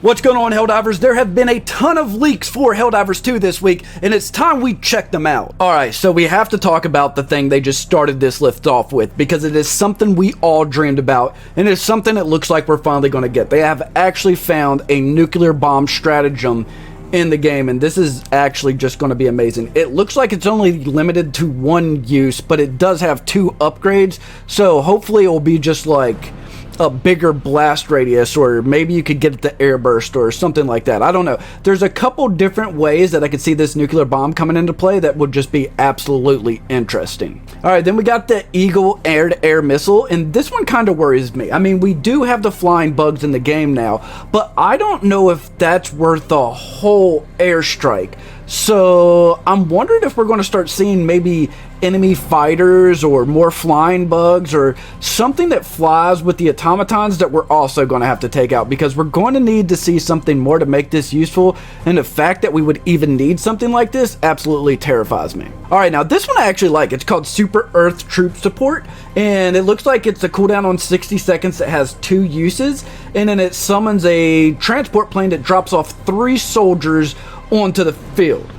What's going on, HellDivers? There have been a ton of leaks for HellDivers 2 this week, and it's time we check them out. Alright, so we have to talk about the thing they just started this lift off with, because it is something we all dreamed about, and it's something that looks like we're finally going to get. They have actually found a nuclear bomb stratagem in the game, and this is actually just going to be amazing. It looks like it's only limited to one use, but it does have 2 upgrades, so hopefully it will be just like a bigger blast radius, or maybe you could get it to airburst or something like that. I don't know. There's a couple different ways that I could see this nuclear bomb coming into play that would just be absolutely interesting. Alright, then we got the Eagle air-to-air missile, and this one kind of worries me. I mean, we do have the flying bugs in the game now, but I don't know if that's worth a whole airstrike. So I'm wondering if we're going to start seeing maybe enemy fighters or more flying bugs or something that flies with the automatons that we're also going to have to take out, because we're going to need to see something more to make this useful, and the fact that we would even need something like this absolutely terrifies me. Alright, now this one I actually like. It's called Super Earth Troop Support, and it looks like it's a cooldown on 60 seconds that has 2 uses, and then it summons a transport plane that drops off 3 soldiers onto the field.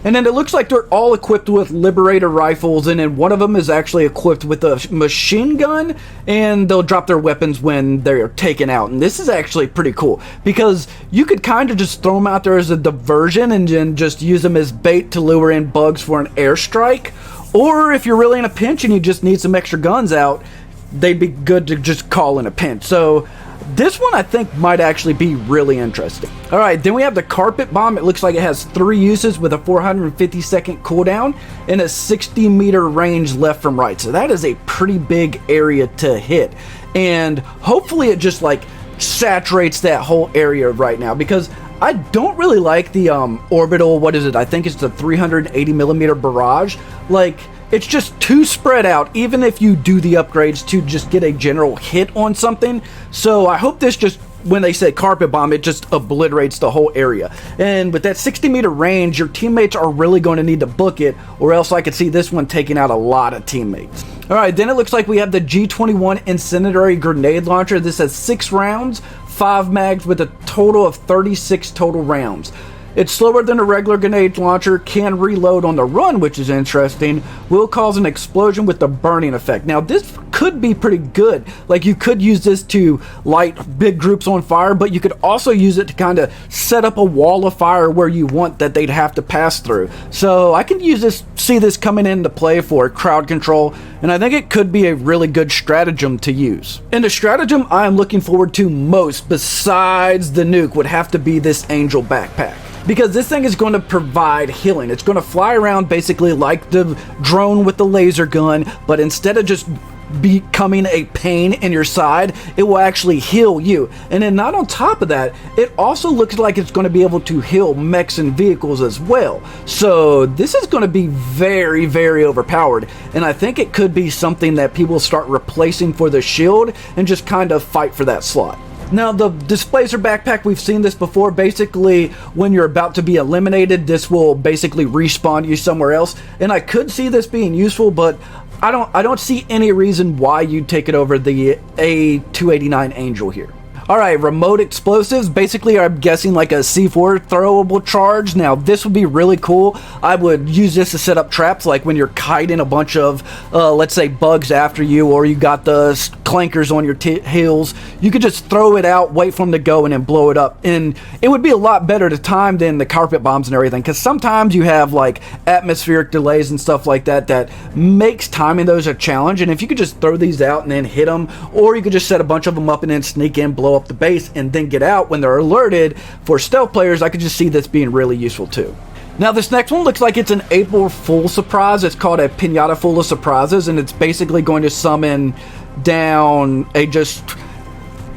And then it looks like they're all equipped with Liberator rifles, and then one of them is actually equipped with a machine gun, and they'll drop their weapons when they're taken out. And this is actually pretty cool, because you could kind of just throw them out there as a diversion and then just use them as bait to lure in bugs for an airstrike. Or if you're really in a pinch and you just need some extra guns out, they'd be good to just call in a pinch. So this one I think might actually be really interesting. Alright, then we have the Carpet Bomb. It looks like it has 3 uses with a 450 second cooldown and a 60 meter range left from right. So that is a pretty big area to hit. And hopefully it just like saturates that whole area right now, because I don't really like the orbital, what is it? I think it's the 380 millimeter barrage. Like, it's just too spread out, even if you do the upgrades to just get a general hit on something. So I hope this just, when they say Carpet Bomb, it just obliterates the whole area. And with that 60 meter range, your teammates are really going to need to book it, or else I could see this one taking out a lot of teammates. Alright, then it looks like we have the G21 Incendiary Grenade Launcher. This has 6 rounds, 5 mags with a total of 36 total rounds. It's slower than a regular grenade launcher, can reload on the run, which is interesting, will cause an explosion with the burning effect. Now this could be pretty good. Like, you could use this to light big groups on fire, but you could also use it to kind of set up a wall of fire where you want that they'd have to pass through. So I can see this coming into play for crowd control, and I think it could be a really good stratagem to use. And the stratagem I am looking forward to most, besides the nuke, would have to be this Angel Backpack, because this thing is going to provide healing. It's going to fly around basically like the drone with the laser gun, but instead of just becoming a pain in your side, it will actually heal you. And then not on top of that, it also looks like it's going to be able to heal mechs and vehicles as well. So this is going to be very, very overpowered, and I think it could be something that people start replacing for the shield and just kind of fight for that slot. Now, the Displacer Backpack, we've seen this before. Basically, when you're about to be eliminated, this will basically respawn you somewhere else. And I could see this being useful, but I don't see any reason why you'd take it over the A289 Angel here. Alright, remote explosives. Basically, I'm guessing like a C4 throwable charge. Now, this would be really cool. I would use this to set up traps, like when you're kiting a bunch of, let's say, bugs after you, or you got the clankers on your heels. You could just throw it out, wait for them to go, and then blow it up. And it would be a lot better to time than the carpet bombs and everything, because sometimes you have like atmospheric delays and stuff like that that makes timing those a challenge. And if you could just throw these out and then hit them, or you could just set a bunch of them up and then sneak in, blow up the base, and then get out when they're alerted. For stealth players, I could just see this being really useful too. Now, this next one looks like it's an April Fool surprise. It's called a Pinata Full of Surprises, and it's basically going to summon down a just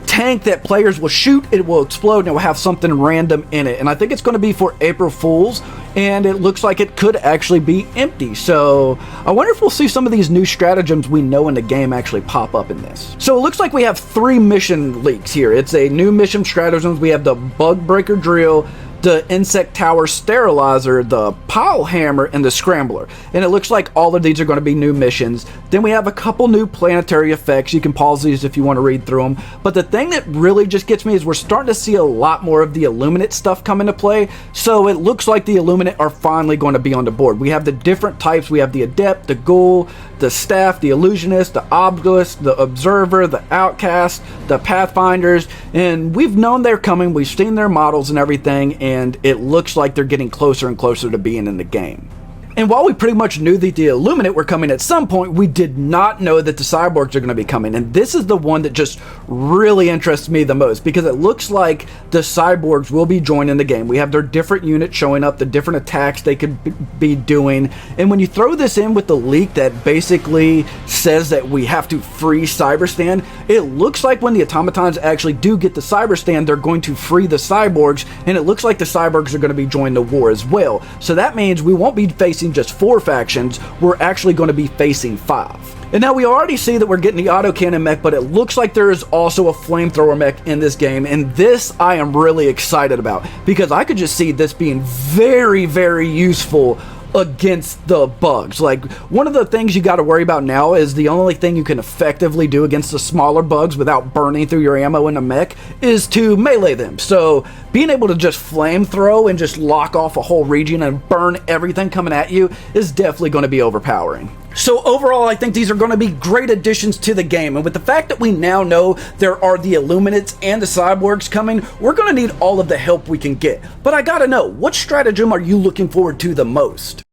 tank that players will shoot. It will explode, and it will have something random in it. And I think it's going to be for April Fools, and it looks like it could actually be empty. So I wonder if we'll see some of these new stratagems we know in the game actually pop up in this. So it looks like we have 3 mission leaks here. It's a new mission stratagems. We have the Bug Breaker Drill, the Insect Tower Sterilizer, the Pile Hammer, and the Scrambler. And it looks like all of these are going to be new missions. Then we have a couple new planetary effects. You can pause these if you want to read through them. But the thing that really just gets me is we're starting to see a lot more of the Illuminate stuff come into play. So it looks like the Illuminate are finally going to be on the board. We have the different types. We have the Adept, the Ghoul, the Staff, the Illusionist, the Obelisk, the Observer, the Outcast, the Pathfinders, and we've known they're coming. We've seen their models and everything, and it looks like they're getting closer and closer to being in the game. And while we pretty much knew that the Illuminate were coming at some point, we did not know that the Cyborgs are going to be coming. And this is the one that just really interests me the most, because it looks like the Cyborgs will be joining the game. We have their different units showing up, the different attacks they could be doing. And when you throw this in with the leak that basically says that we have to free Cyberstan, it looks like when the automatons actually do get the Cyberstan, they're going to free the Cyborgs. And it looks like the Cyborgs are going to be joining the war as well. So that means we won't be facing just 4 factions, we're actually going to be facing 5. And now we already see that we're getting the autocannon mech, but it looks like there is also a flamethrower mech in this game, and this I am really excited about, because I could just see this being very, very useful against the bugs. Like, one of the things you got to worry about now is the only thing you can effectively do against the smaller bugs without burning through your ammo in a mech is to melee them. So being able to just flamethrow and just lock off a whole region and burn everything coming at you is definitely going to be overpowering. So overall, I think these are going to be great additions to the game, and with the fact that we now know there are the Illuminates and the Cyborgs coming, we're going to need all of the help we can get. But I gotta know, what stratagem are you looking forward to the most?